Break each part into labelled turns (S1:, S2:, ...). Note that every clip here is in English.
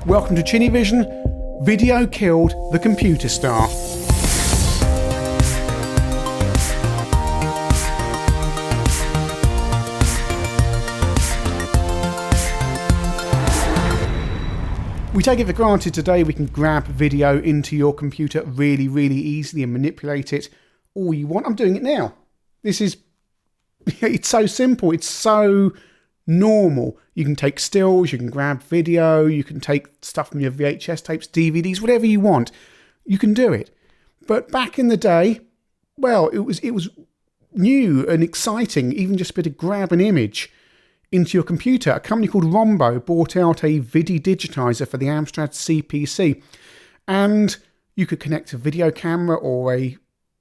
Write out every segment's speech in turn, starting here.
S1: Welcome to ChinnyVision. Video killed the computer star. We take it for granted today we can grab video into your computer really easily and manipulate it all you want. I'm doing it now. It's so simple. It's so normal. You can take stills, you can grab video, you can take stuff from your VHS tapes, DVDs, whatever you want. You can do it. But back in the day, well, it was new and exciting, even just to grab an image into your computer. A company called Rombo bought out a Vidi Digitiser for the Amstrad CPC, and you could connect a video camera or a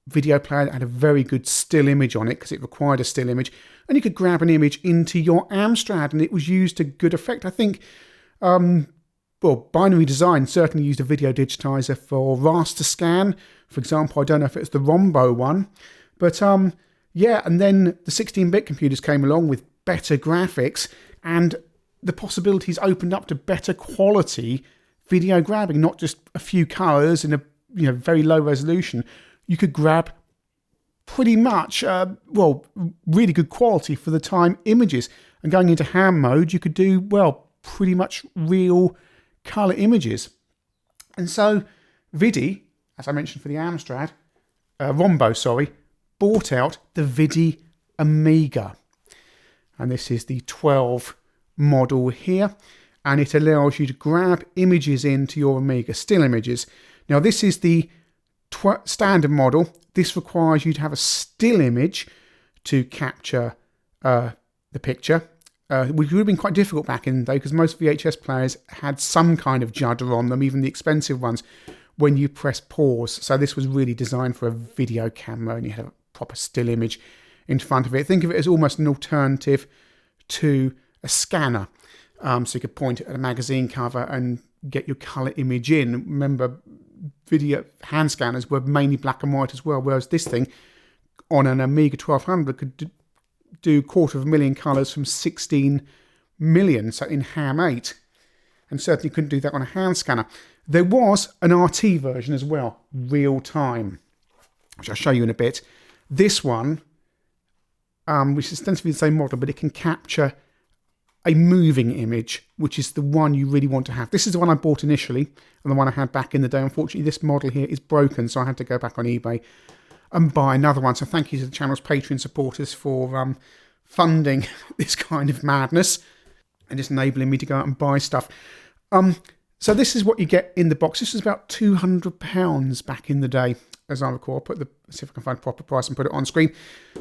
S1: video player that had a very good still image on it because it required a still image, and you could grab an image into your Amstrad and it was used to good effect. I think Binary Design certainly used a video digitizer for raster scan, for example. I don't know if it's the Rombo one, but yeah, and then the 16-bit computers came along with better graphics, and the possibilities opened up to better quality video grabbing, not just a few colors in a very low resolution. You could grab pretty much, really good quality for the time images. And going into ham mode, you could do, pretty much real color images. And so Vidi, as I mentioned for the Amstrad, Rombo, bought out the Vidi Amiga. And this is the 12 model here. And it allows you to grab images into your Amiga, still images. Now this is the standard model. This requires you to have a still image to capture the picture, which would have been quite difficult back in the day because most VHS players had some kind of judder on them, even the expensive ones, when you press pause. So this was really designed for a video camera and you had a proper still image in front of it. Think of it as almost an alternative to a scanner. So you could point at a magazine cover and get your colour image in. Remember, video hand scanners were mainly black and white as well, whereas this thing on an Amiga 1200 could do 250,000 colours from 16 million, so in ham 8, and certainly couldn't do that on a hand scanner. There was an RT version as well, real time, which I'll show you in a bit. This one, which is ostensibly the same model, but it can capture a moving image, which is the one you really want to have. This is the one I bought initially and the one I had back in the day. Unfortunately, this model here is broken, so I had to go back on eBay and buy another one. So thank you to the channel's Patreon supporters for funding this kind of madness and just enabling me to go out and buy stuff. So this is what you get in the box. This was about £200 back in the day, as I recall. I'll see if I can find a proper price and put it on screen.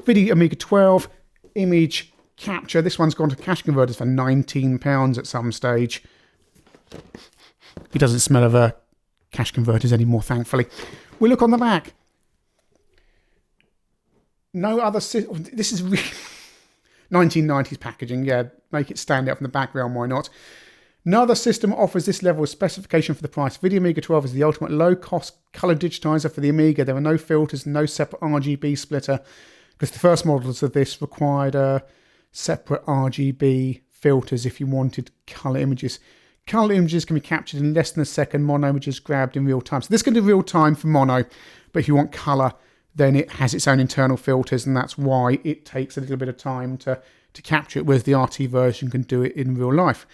S1: Vidi Amiga 12 image capture. This one's gone to cash converters for £19 at some stage. It doesn't smell of cash converters anymore, thankfully. We look on the back. No other... This is really 1990s packaging. Yeah, make it stand out from the background, why not? No other system offers this level of specification for the price. Vidi Amiga 12 is the ultimate low-cost colour digitizer for the Amiga. There are no filters, no separate RGB splitter, because the first models of this required separate RGB filters if you wanted colour images. Colour images can be captured in less than a second. Mono images grabbed in real time. So this can do real time for mono, but if you want colour, then it has its own internal filters, and that's why it takes a little bit of time to capture it, whereas the RT version can do it in real life.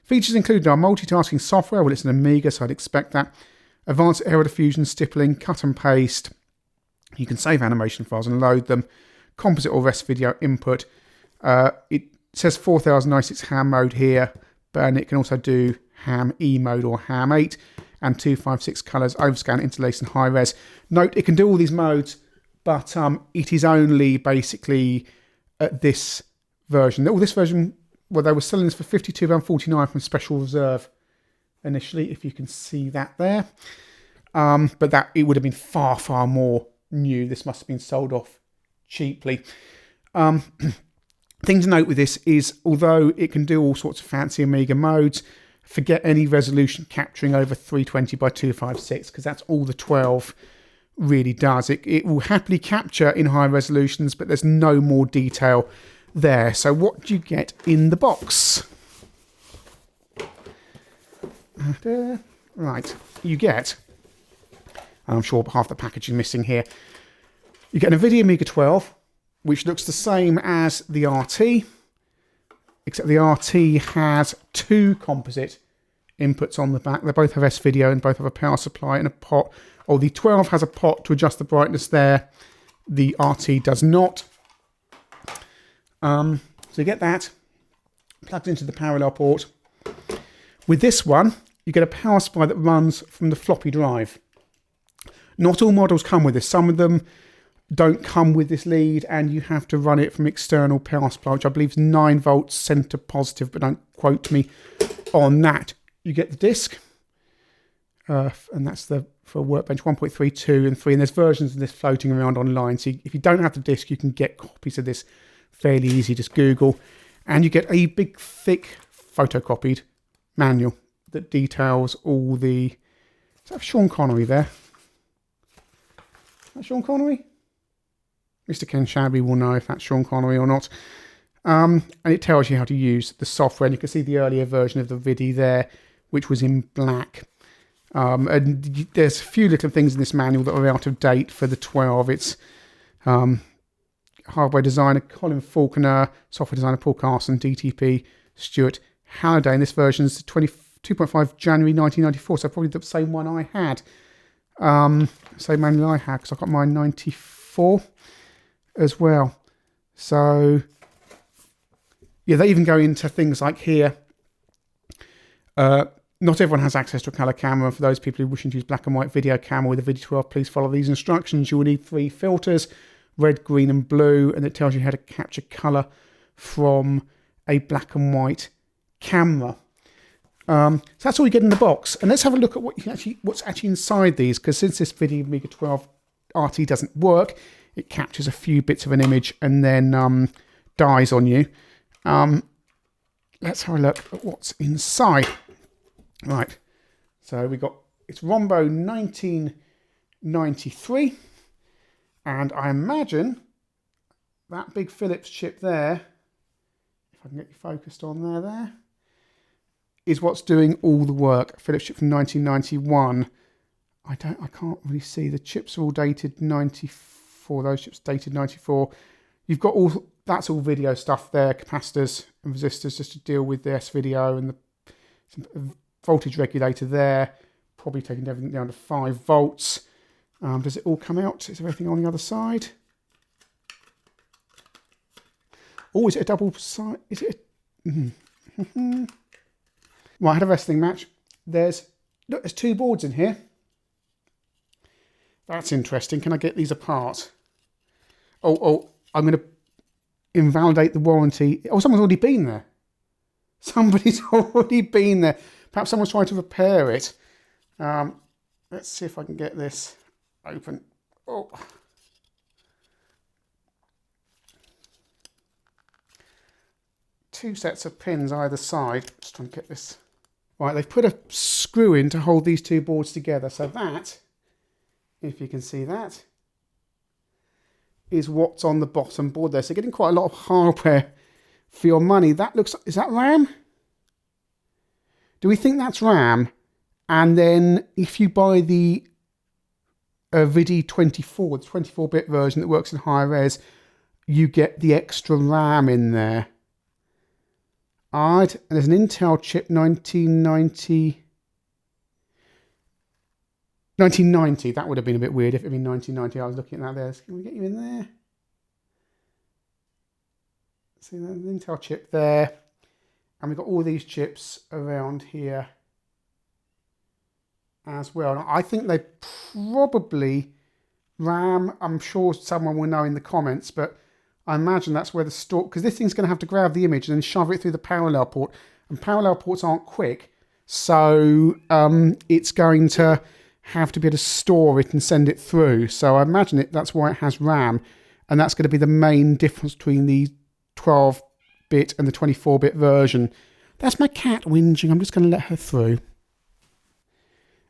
S1: Features included are multitasking software. Well, it's an Amiga, so I'd expect that. Advanced error diffusion, stippling, cut and paste. You can save animation files and load them. Composite or rest video input. It says 4096 ham mode here, but it can also do ham E mode or ham 8 and 256 colours, overscan, interlace and high res. Note, it can do all these modes, but it is only basically at this version. This version, well, they were selling this for £52.49 from Special Reserve initially, if you can see that there. But that it would have been far more new. This must have been sold off cheaply. Thing to note with this is, although it can do all sorts of fancy Amiga modes, forget any resolution capturing over 320 by 256, because that's all the 12 really does. It will happily capture in high resolutions, but there's no more detail there. So what do you get in the box? Right, you get, and I'm sure half the package is missing here, you get a Vidi Amiga 12, which looks the same as the RT, except the RT has 2 composite inputs on the back. They both have S-Video and both have a power supply and a pot. Oh, the 12 has a pot to adjust the brightness there. The RT does not. So you get that plugged into the parallel port. With this one, you get a power supply that runs from the floppy drive. Not all models come with this. Some of them don't come with this lead, and you have to run it from external power supply, which I believe is 9 volts center positive, but don't quote me on that. You get the disc, and that's for Workbench 1.3, 2 and 3, and there's versions of this floating around online. So if you don't have the disc, you can get copies of this fairly easy. Just Google, and you get a big, thick, photocopied manual that details all the... Is that Sean Connery there? Is that Sean Connery? Mr. Ken Shabby will know if that's Sean Connery or not. And it tells you how to use the software. And you can see the earlier version of the Vidi there, which was in black. And there's a few little things in this manual that are out of date for the 12. It's hardware designer Colin Faulkner, software designer Paul Carson, DTP Stuart Halliday. And this version is 2.5 January 1994, so probably the same one I had. Same manual I had, because I got mine 94 as well. So yeah, they even go into things like here. Not everyone has access to a colour camera. For those people who wishing to use black and white video camera with a Vidi 12, please follow these instructions. You will need 3 filters, red, green and blue, and it tells you how to capture colour from a black and white camera. So that's all you get in the box. And let's have a look at what's actually inside these, because since this Vidi Amiga 12 RT doesn't work, it captures a few bits of an image and then dies on you. Let's have a look at what's inside. Right, so it's Rombo 1993, and I imagine that big Philips chip there, if I can get you focused on there, is what's doing all the work. Philips chip from 1991. I can't really see. The chips are all dated 94. Those chips dated 94. You've got that's all video stuff there, capacitors and resistors just to deal with the S-Video, and the voltage regulator there, probably taking everything down to 5 volts. Does it all come out? Is there everything on the other side? Oh, is it a double side? Is it Right, I had a wrestling match. There's 2 boards in here. That's interesting. Can I get these apart? Oh, I'm going to invalidate the warranty. Oh, someone's already been there. Somebody's already been there. Perhaps someone's trying to repair it. Let's see if I can get this open. Oh. Two sets of pins either side. Just trying to get this. Right, they've put a screw in to hold these 2 boards together. So that, if you can see that, is what's on the bottom board there. So you're getting quite a lot of hardware for your money. Is that RAM? Do we think that's RAM? And then if you buy the Vidi 24, the 24-bit version that works in higher res, you get the extra RAM in there. Alright, and there's an Intel chip 1990. That would have been a bit weird if it had been 1990. I was looking at that there. Can we get you in there? See the Intel chip there. And we've got all these chips around here as well. And I think they probably RAM. I'm sure someone will know in the comments, but I imagine that's where the store, because this thing's going to have to grab the image and then shove it through the parallel port. And parallel ports aren't quick. So it's going to have to be able to store it and send it through. So I imagine that's why it has RAM. And that's going to be the main difference between the 12-bit and the 24-bit version. That's my cat whinging. I'm just going to let her through.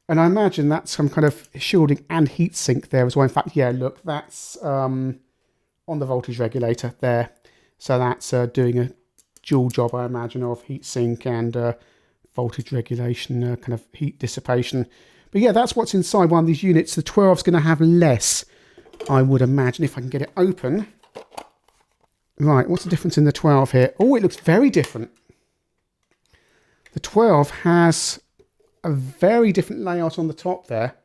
S1: And I imagine that's some kind of shielding and heatsink there as well. In fact, yeah, look, that's on the voltage regulator there. So that's doing a dual job, I imagine, of heatsink and voltage regulation, kind of heat dissipation. But yeah, that's what's inside one of these units. The 12's going to have less, I would imagine, if I can get it open. Right, what's the difference in the 12 here? Oh, it looks very different. The 12 has a very different layout on the top there.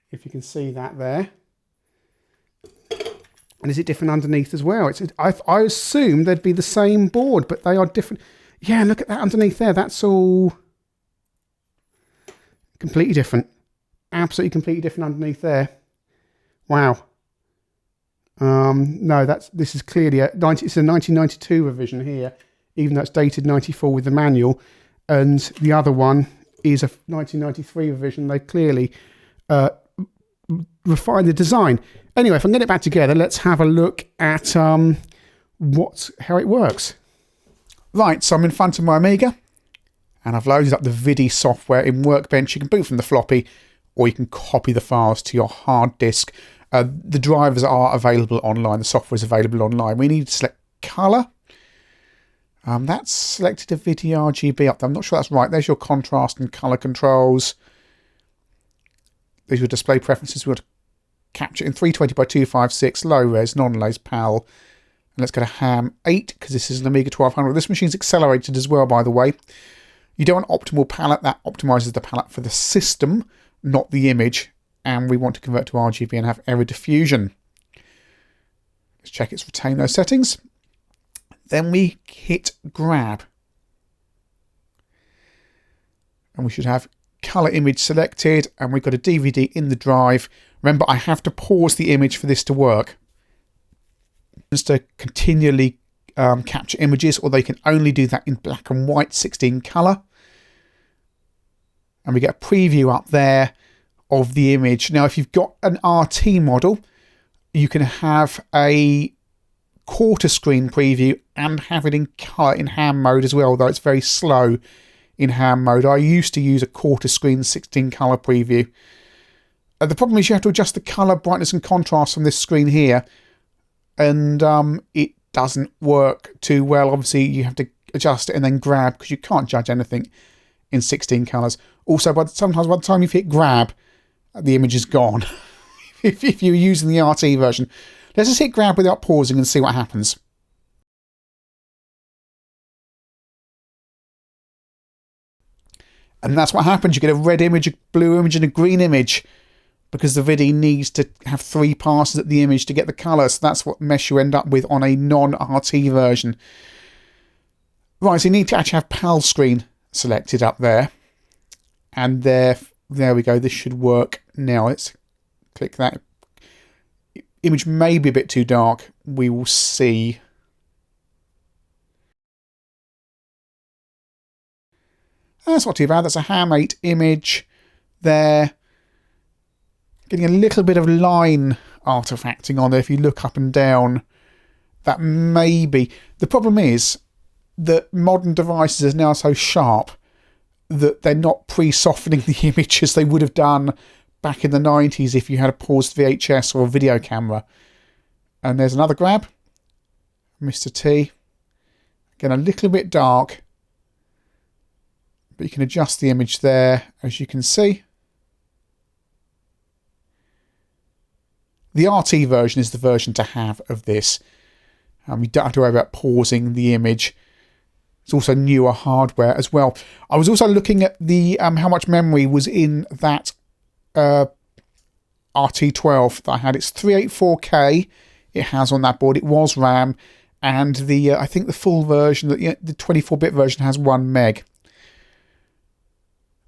S1: If you can see that there. And is it different underneath as well? I assume they'd be the same board, but they are different. Yeah, look at that underneath there. That's all completely different. Absolutely completely different underneath there. Wow. No, this is clearly it's a 1992 revision here, even though it's dated 94 with the manual. And the other one is a 1993 revision. They clearly refined the design. Anyway, if I can get it back together, let's have a look at how it works. Right, so I'm in front of my Amiga, and I've loaded up the Vidi software in Workbench. You can boot from the floppy, or you can copy the files to your hard disk. The drivers are available online. The software is available online. We need to select colour. That's selected a Vidi RGB up there. I'm not sure that's right. There's your contrast and colour controls. There's your display preferences. We want to capture in 320 by 256, low res, non-res, PAL. And let's go to ham 8 because this is an Amiga 1200. This machine's accelerated as well, by the way. You don't want optimal palette. That optimizes the palette for the system, not the image. And we want to convert to RGB and have error diffusion. Let's check it's retained those settings. Then we hit grab. And we should have color image selected, and we've got a DVD in the drive. Remember, I have to pause the image for this to work. Just to continually capture images, or they can only do that in black and white 16 color. And we get a preview up there of the image. Now, if you've got an RT model, you can have a quarter screen preview and have it in color in ham mode as well, although it's very slow in ham mode. I used to use a quarter screen 16 color preview. The problem is you have to adjust the color, brightness and contrast from this screen here, and it doesn't work too well. Obviously you have to adjust it and then grab, because you can't judge anything in 16 colors. Also, sometimes by the time you've hit grab, the image is gone. if you're using the RT version. Let's just hit grab without pausing and see what happens. And that's what happens. You get a red image, a blue image and a green image, because the Vidi needs to have 3 passes at the image to get the colour. So that's what mesh you end up with on a non-RT version. Right, so you need to actually have PAL screen selected up there. And there we go. This should work now. Let's click that. Image may be a bit too dark. We will see. That's not too bad. That's a ham 8 image there. Getting a little bit of line artifacting on there. If you look up and down, that may be. The problem is that modern devices are now so sharp that they're not pre-softening the image as they would have done back in the 90s if you had a paused VHS or a video camera. And there's another grab. Mr. T. Again, a little bit dark. But you can adjust the image there, as you can see. The RT version is the version to have of this. You don't have to worry about pausing the image. It's also newer hardware as well. I was also looking at the how much memory was in that RT12 that I had. It's 384K it has on that board. It was RAM, and the I think the full version, the 24-bit version, has 1 meg.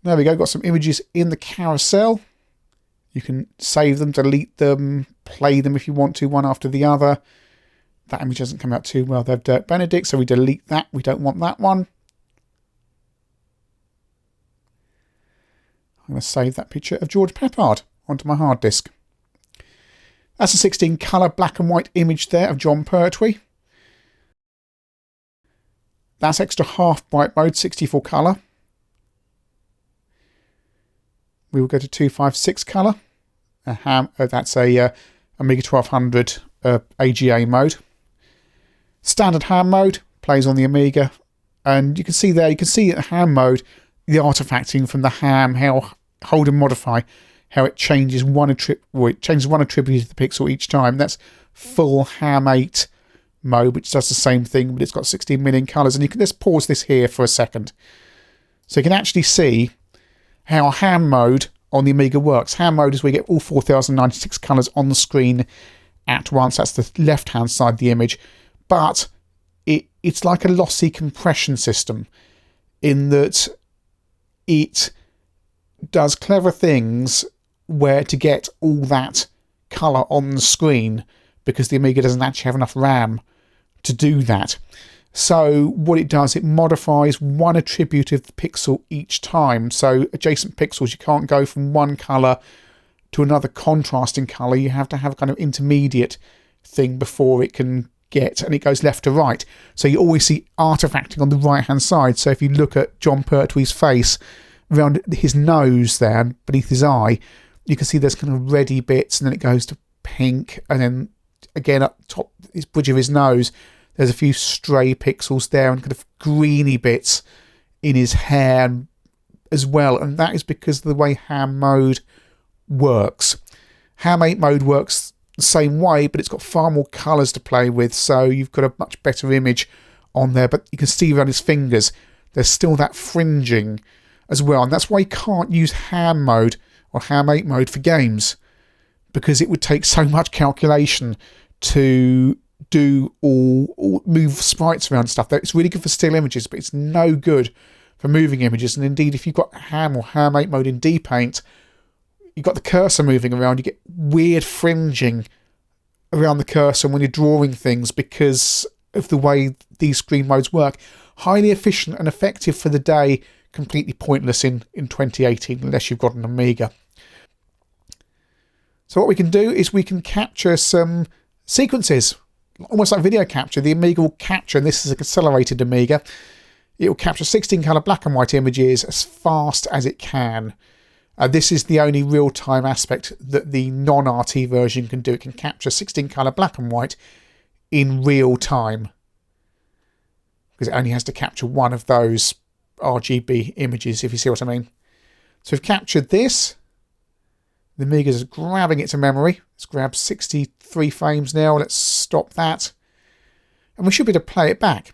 S1: There we go. Got some images in the carousel. You can save them, delete them, play them if you want to, one after the other. That image doesn't come out too well. They've Dirk Benedict, so we delete that. We don't want that one. I'm going to save that picture of George Peppard onto my hard disk. That's a 16 colour black and white image there of John Pertwee. That's extra half bright mode, 64 colour. We will go to 256 colour. That's a Amiga 1200 AGA mode. Standard ham mode plays on the Amiga And you can see there, you can see at ham mode, the artifacting from the ham, how hold and modify, how it changes one attribute of the pixel each time. That's full ham 8 mode, which does the same thing, but it's got 16 million colours. And you can just pause this here for a second. So you can actually see how ham mode on the Amiga works. Ham mode is where you get all 4096 colours on the screen at once. That's the left-hand side of the image. But it's like a lossy compression system in that it does clever things where to get all that colour on the screen, because the Amiga doesn't actually have enough RAM to do that. So what it does, it modifies one attribute of the pixel each time. So adjacent pixels, you can't go from one colour to another contrasting colour. You have to have a kind of intermediate thing before it can get, and it goes left to right. So you always see artifacting on the right hand side. So if you look at John Pertwee's face, around his nose there, beneath his eye, you can see there's kind of reddy bits, and then it goes to pink, and then again up top, his bridge of his nose, there's a few stray pixels there, and kind of greeny bits in his hair as well. And that is because of the way ham mode works. Ham 8 mode works the same way, but it's got far more colours to play with, so you've got a much better image on there. But you can see around his fingers, there's still that fringing as well, and that's why you can't use ham mode or ham 8 mode for games, because it would take so much calculation to do all move sprites around and stuff. It's really good for still images, but it's no good for moving images. And indeed, if you've got ham or ham 8 mode in DPaint, you've got the cursor moving around, you get weird fringing around the cursor when you're drawing things because of the way these screen modes work. Highly efficient and effective for the day, completely pointless in 2018 unless you've got an Amiga. So what we can do is we can capture some sequences, almost like video capture. The Amiga will capture, and this is an accelerated Amiga, it will capture 16 colour black and white images as fast as it can. This is the only real-time aspect that the non-RT version can do. It can capture 16 colour black and white in real time, because it only has to capture one of those RGB images, if you see what I mean. So we've captured this. The Amiga is grabbing it to memory. Let's grab 63 frames now. Let's stop that. And we should be able to play it back.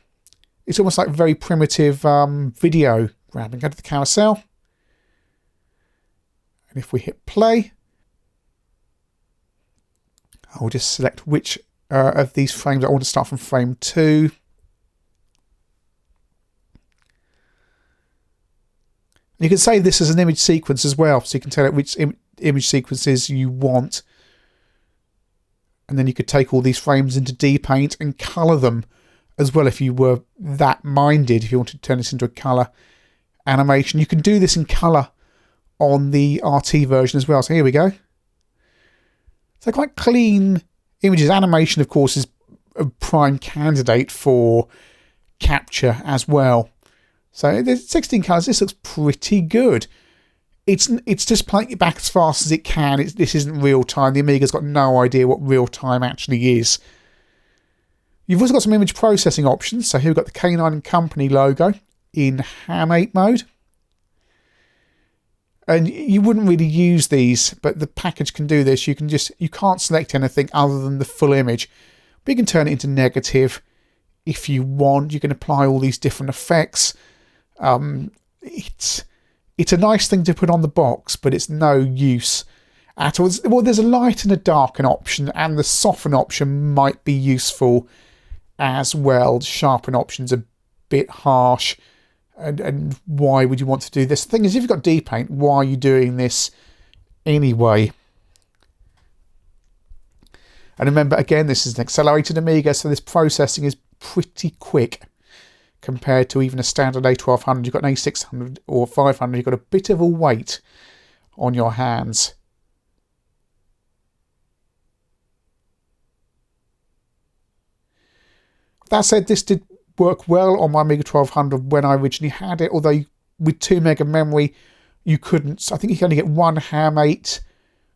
S1: It's almost like very primitive video grabbing. Go to the carousel. And if we hit play, I'll just select which of these frames I want to start from frame 2. You can save this as an image sequence as well, so you can tell it which image sequences you want. And then you could take all these frames into DPaint and colour them as well if you were that minded, if you wanted to turn this into a colour animation. You can do this in colour on the RT version as well. So here we go. So quite clean images. Animation, of course, is a prime candidate for capture as well. So there's 16 colours. This looks pretty good. It's just playing it back as fast as it can. This isn't real time. The Amiga's got no idea what real time actually is. You've also got some image processing options. So here we've got the K9 & Company logo in ham 8 mode. And you wouldn't really use these, but the package can do this. You can't select anything other than the full image. But you can turn it into negative if you want. You can apply all these different effects. It's a nice thing to put on the box, but it's no use at all. Well, there's a light and a darken option, and the soften option might be useful as well. The sharpen option's a bit harsh. And why would you want to do this? The thing is, if you've got DPaint, why are you doing this anyway? And remember, again, this is an accelerated Amiga, so this processing is pretty quick compared to even a standard A1200. You've got an A600 or 500, you've got a bit of a wait on your hands. That said, this did work well on my Amiga 1200 when I originally had it, although with 2 meg of memory you couldn't. I think you can only get one ham 8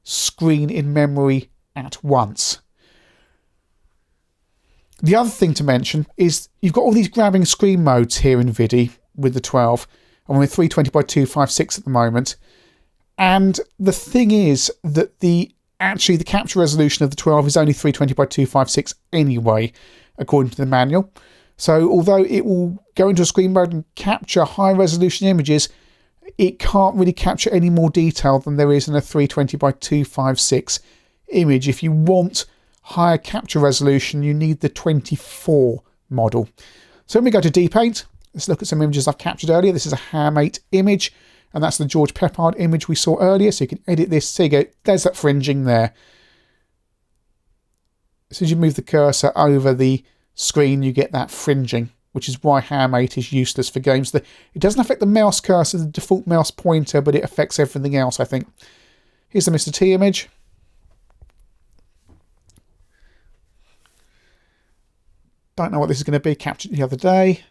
S1: screen in memory at once. The other thing to mention is you've got all these grabbing screen modes here in Vidi with the 12, and we're 320 by 256 at the moment. And the thing is that actually the capture resolution of the 12 is only 320 by 256 anyway, according to the manual. So although it will go into a screen mode and capture high resolution images, it can't really capture any more detail than there is in a 320 by 256 image. If you want higher capture resolution, you need the 24 model. So when we go to DPaint, let's look at some images I've captured earlier. This is a Ham 8 image, and that's the George Peppard image we saw earlier. So you can edit this. So you go, there's that fringing there. As soon as you move the cursor over the screen, you get that fringing, which is why Ham 8 is useless for games. It doesn't affect the mouse cursor, the default mouse pointer, but it affects everything else, I think. Here's the Mr. T image. Don't know what this is going to be. Captured the other day.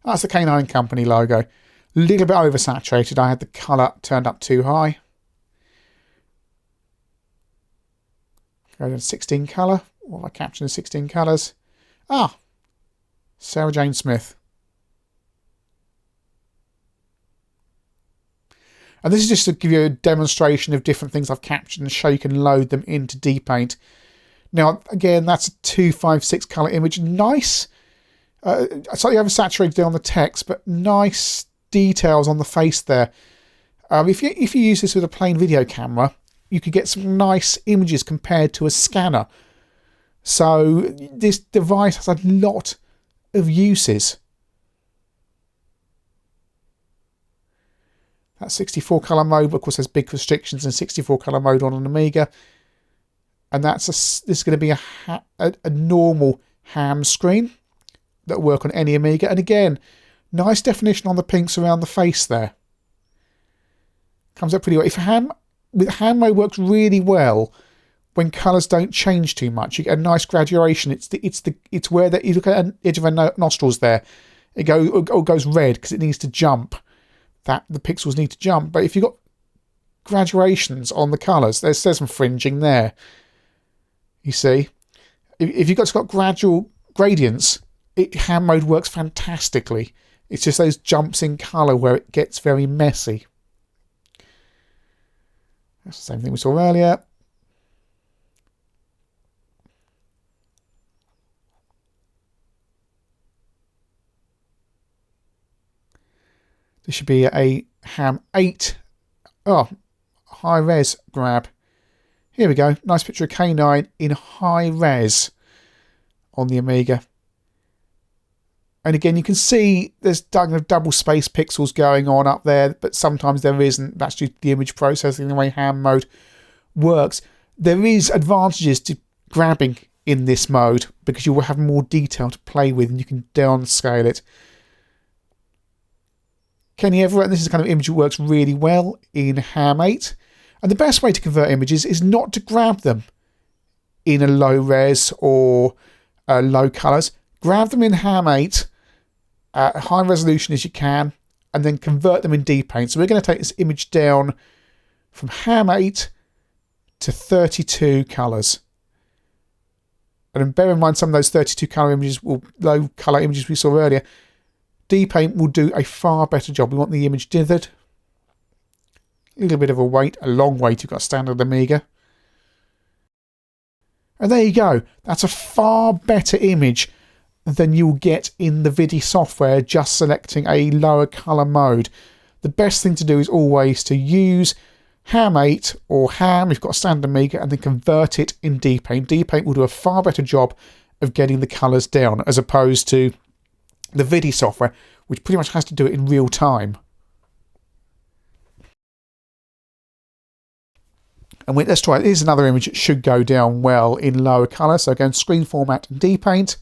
S1: That's the K9 Company logo. A little bit oversaturated. I had the colour turned up too high. Go to 16 colour. What have I captured in 16 colours? Ah, Sarah Jane Smith. And this is just to give you a demonstration of different things I've captured and show you can load them into DPaint. Now, again, that's a 256 colour image. Nice, slightly oversaturated there on the text, but nice details on the face there. If you use this with a plain video camera, you could get some nice images compared to a scanner. So this device has a lot of uses. That 64 colour mode, of course, has big restrictions in 64 colour mode on an Amiga. And this is going to be a normal ham screen that will work on any Amiga. And again, nice definition on the pinks around the face there. Comes up pretty well. With ham mode works really well when colours don't change too much. You get a nice graduation. It's where you look at the edge of her nostrils there. It goes red because it needs to jump. The pixels need to jump. But if you've got graduations on the colours, there's some fringing there. You see, if you've got gradual gradients, ham mode works fantastically. It's just those jumps in colour where it gets very messy. That's the same thing we saw earlier. This should be a Ham 8. Oh, high res grab. Here we go. Nice picture of K9 in high res on the Amiga. And again, you can see there's double space pixels going on up there, but sometimes there isn't. That's due to the image processing, the way ham mode works. There is advantages to grabbing in this mode because you will have more detail to play with and you can downscale it. Kenny Everett, this is the kind of image that works really well in Ham 8. And the best way to convert images is not to grab them in a low res or low colours. Grab them in Ham 8 at high resolution as you can and then convert them in DPaint. So we're going to take this image down from Ham 8 to 32 colours. And bear in mind some of those 32 colour images, low colour images we saw earlier, DPaint will do a far better job. We want the image dithered. A little bit of a weight, a long weight. You've got a standard Amiga. And there you go. That's a far better image than you'll get in the Vidi software just selecting a lower colour mode. The best thing to do is always to use Ham 8 or Ham, if you've got a standard Amiga, and then convert it in DPaint. DPaint will do a far better job of getting the colours down as opposed to the Vidi software, which pretty much has to do it in real time. And let's try it. Here's another image that should go down well in lower colour. So again, screen format and DPaint.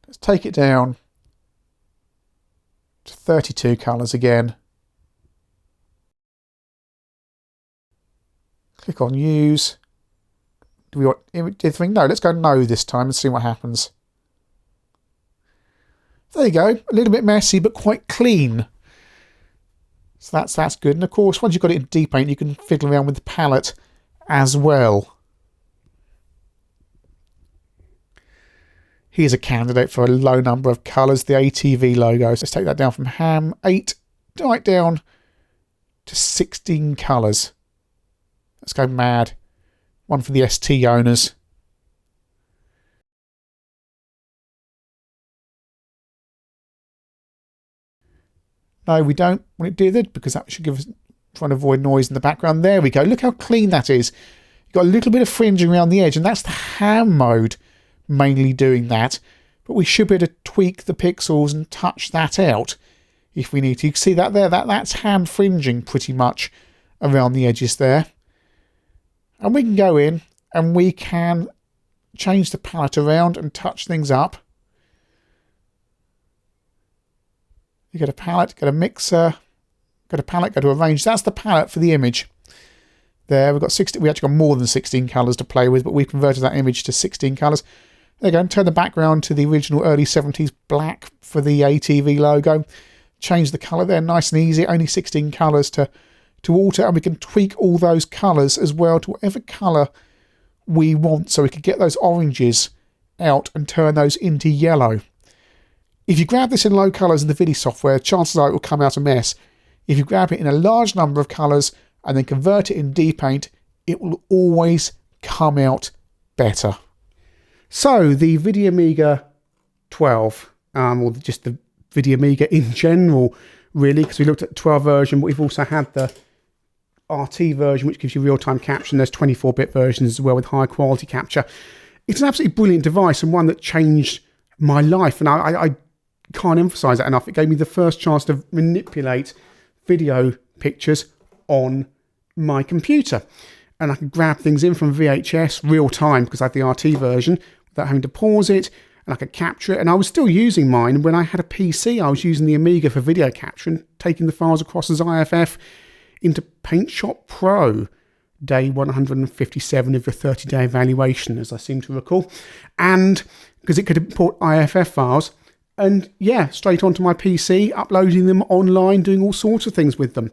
S1: Let's take it down to 32 colours again. Click on use. Do we want image dithering? No, let's go no this time and see what happens. There you go. A little bit messy, but quite clean. So that's good. And of course, once you've got it in DPaint, you can fiddle around with the palette
S2: as well. Here's a candidate for a low number of colours, the ATV logo. So let's take that down from Ham 8 right down to 16 colours. Let's go mad. One for the ST owners. No, we don't want it dithered because that should give us, trying to avoid noise in the background. There we go. Look how clean that is. You've got a little bit of fringing around the edge, and that's the ham mode mainly doing that. But we should be able to tweak the pixels and touch that out if we need to. You can see that there. That's hand fringing pretty much around the edges there. And we can go in and we can change the palette around and touch things up. You get a palette, get a mixer, go to palette, go to arrange. That's the palette for the image. There, we've got 16. We actually got more than 16 colours to play with, but we've converted that image to 16 colours. There you go. And turn the background to the original early 70s black for the ATV logo. Change the colour there, nice and easy. Only 16 colours to alter, and we can tweak all those colours as well to whatever colour we want. So we can get those oranges out and turn those into yellow. If you grab this in low colours in the Vidi software, chances are it will come out a mess. If you grab it in a large number of colours and then convert it in DPaint, it will always come out better.
S1: So the Vidi Amiga 12, or just the Vidi Amiga in general, really, because we looked at the 12 version, but we've also had the RT version, which gives you real-time capture. There's 24-bit versions as well with high quality capture. It's an absolutely brilliant device and one that changed my life, and I can't emphasize that enough. It gave me the first chance to manipulate video pictures on my computer, and I could grab things in from VHS real time because I had the RT version without having to pause it, and I could capture it. And I was still using mine when I had a PC. I was using the Amiga for video capture and taking the files across as IFF into Paint Shop Pro, day 157 of your 30-day evaluation, as I seem to recall, and because it could import IFF files. And yeah, straight onto my PC, uploading them online, doing all sorts of things with them.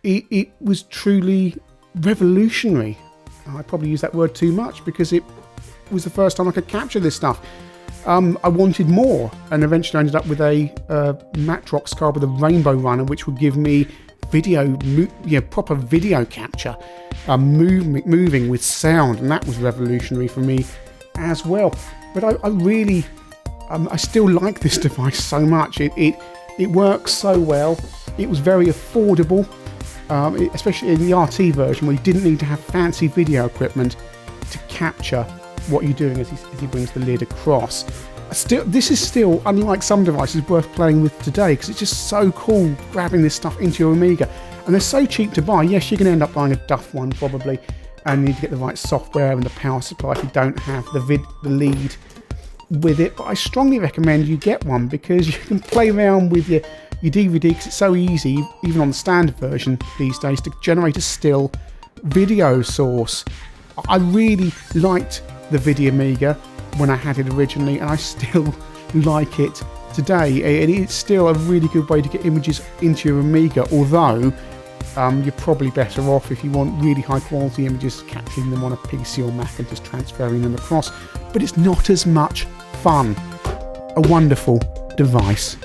S1: It was truly revolutionary. I probably use that word too much because it was the first time I could capture this stuff. I wanted more, and eventually I ended up with a Matrox card with a rainbow runner, which would give me video, proper video capture, moving with sound, and that was revolutionary for me as well. But I really... I still like this device so much. It works so well. It was very affordable, especially in the RT version where you didn't need to have fancy video equipment to capture what you're doing as he brings the lid across. This is still, unlike some devices, worth playing with today because it's just so cool grabbing this stuff into your Amiga. And they're so cheap to buy. Yes, you're going to end up buying a duff one probably, and you need to get the right software and the power supply if you don't have the lead with it, but I strongly recommend you get one because you can play around with your DVD because it's so easy, even on the standard version these days, to generate a still video source. I really liked the Vidi Amiga when I had it originally, and I still like it today. It's still a really good way to get images into your Amiga, although you're probably better off if you want really high quality images, capturing them on a PC or Mac and just transferring them across. But it's not as much fun. A wonderful device.